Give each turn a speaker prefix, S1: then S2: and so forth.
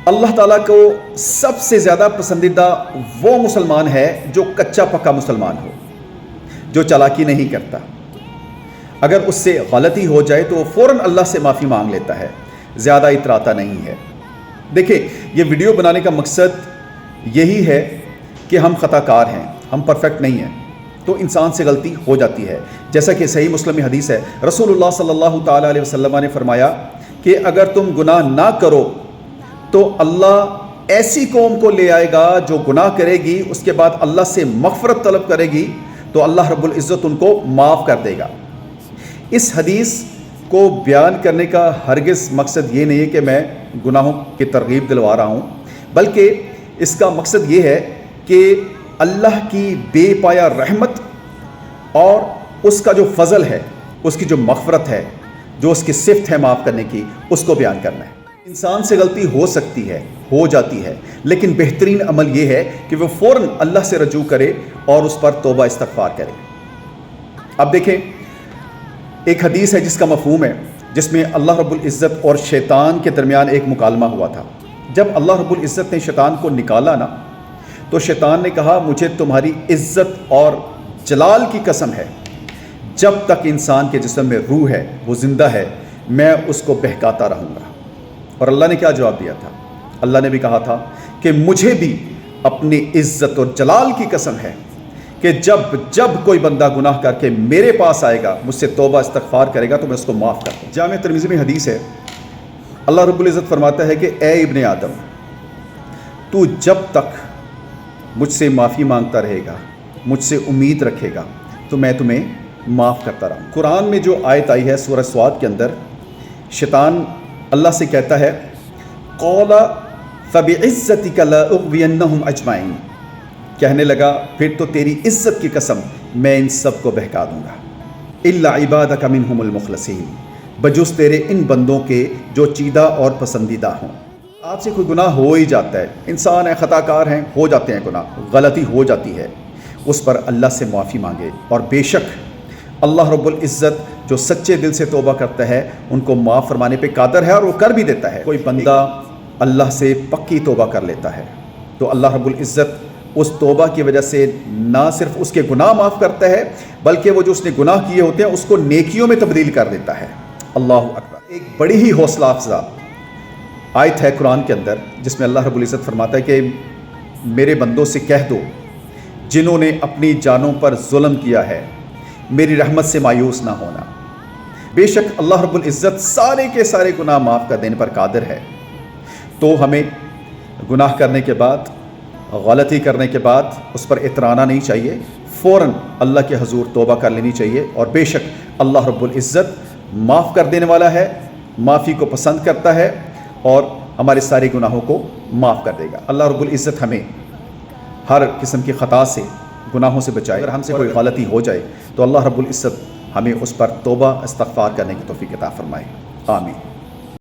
S1: اللہ تعالیٰ کو سب سے زیادہ پسندیدہ وہ مسلمان ہے جو کچا پکا مسلمان ہو، جو چالاکی نہیں کرتا۔ اگر اس سے غلطی ہو جائے تو وہ فوراً اللہ سے معافی مانگ لیتا ہے، زیادہ اتراتا نہیں ہے۔ دیکھیں، یہ ویڈیو بنانے کا مقصد یہی ہے کہ ہم خطا کار ہیں، ہم پرفیکٹ نہیں ہیں، تو انسان سے غلطی ہو جاتی ہے۔ جیسا کہ صحیح مسلم میں حدیث ہے، رسول اللہ صلی اللہ تعالیٰ علیہ وسلم نے فرمایا کہ اگر تم گناہ نہ کرو تو اللہ ایسی قوم کو لے آئے گا جو گناہ کرے گی، اس کے بعد اللہ سے مغفرت طلب کرے گی تو اللہ رب العزت ان کو معاف کر دے گا۔ اس حدیث کو بیان کرنے کا ہرگز مقصد یہ نہیں ہے کہ میں گناہوں کی ترغیب دلوا رہا ہوں، بلکہ اس کا مقصد یہ ہے کہ اللہ کی بے پایا رحمت اور اس کا جو فضل ہے، اس کی جو مغفرت ہے، جو اس کی صفت ہے معاف کرنے کی، اس کو بیان کرنا ہے۔ انسان سے غلطی ہو سکتی ہے، ہو جاتی ہے، لیکن بہترین عمل یہ ہے کہ وہ فوراً اللہ سے رجوع کرے اور اس پر توبہ استغفار کرے۔ اب دیکھیں، ایک حدیث ہے جس کا مفہوم ہے، جس میں اللہ رب العزت اور شیطان کے درمیان ایک مکالمہ ہوا تھا۔ جب اللہ رب العزت نے شیطان کو نکالا نا، تو شیطان نے کہا مجھے تمہاری عزت اور جلال کی قسم ہے، جب تک انسان کے جسم میں روح ہے، وہ زندہ ہے، میں اس کو بہکاتا رہوں گا۔ اور اللہ نے کیا جواب دیا تھا؟ اللہ نے بھی کہا تھا کہ مجھے بھی اپنی عزت اور جلال کی قسم ہے کہ جب کوئی بندہ گناہ کر کے میرے پاس آئے گا، مجھ سے توبہ استغفار کرے گا تو میں اس کو معاف کر دوں۔ جامع ترمذی میں حدیث ہے، اللہ رب العزت فرماتا ہے کہ اے ابن آدم، تو جب تک مجھ سے معافی مانگتا رہے گا، مجھ سے امید رکھے گا، تو میں تمہیں معاف کرتا رہوں۔ قرآن میں جو آیت آئی ہے سورہ سواد کے اندر، شیطان اللہ سے کہتا ہے قَالَ فَبِعِزَّتِكَ لَأُغْوِيَنَّهُمْ أَجْمَعِينَ، کہنے لگا پھر تو تیری عزت کی قسم میں ان سب کو بہکا دوں گا، إِلَّا عِبَادَكَ مِنْهُمُ الْمُخْلَصِينَ، بجز تیرے ان بندوں کے جو چیدہ اور پسندیدہ ہوں۔ آپ سے کوئی گناہ ہو ہی جاتا ہے، انسان ہے، خطا کار ہیں، ہو جاتے ہیں گناہ، غلطی ہو جاتی ہے، اس پر اللہ سے معافی مانگے، اور بے شک اللہ رب العزت جو سچے دل سے توبہ کرتا ہے ان کو معاف فرمانے پہ قادر ہے، اور وہ کر بھی دیتا ہے۔ کوئی بندہ اللہ سے پکی توبہ کر لیتا ہے تو اللہ رب العزت اس توبہ کی وجہ سے نہ صرف اس کے گناہ معاف کرتا ہے، بلکہ وہ جو اس نے گناہ کیے ہوتے ہیں اس کو نیکیوں میں تبدیل کر دیتا ہے۔ اللہ اکبر۔ ایک بڑی ہی حوصلہ افزا آیت ہے قرآن کے اندر جس میں اللہ رب العزت فرماتا ہے کہ میرے بندوں سے کہہ دو جنہوں نے اپنی جانوں پر ظلم کیا ہے، میری رحمت سے مایوس نہ ہونا، بے شک اللہ رب العزت سارے کے سارے گناہ معاف کر دینے پر قادر ہے۔ تو ہمیں گناہ کرنے کے بعد، غلطی کرنے کے بعد اس پر اترانا نہیں چاہیے، فوراً اللہ کے حضور توبہ کر لینی چاہیے، اور بے شک اللہ رب العزت معاف کر دینے والا ہے، معافی کو پسند کرتا ہے، اور ہمارے سارے گناہوں کو معاف کر دے گا۔ اللہ رب العزت ہمیں ہر قسم کی خطا سے، گناہوں سے بچائے۔ اگر ہم سے کوئی غلطی ہو جائے تو اللہ رب العزت ہمیں اس پر توبہ استغفار کرنے کی توفیق عطا فرمائے۔ آمین۔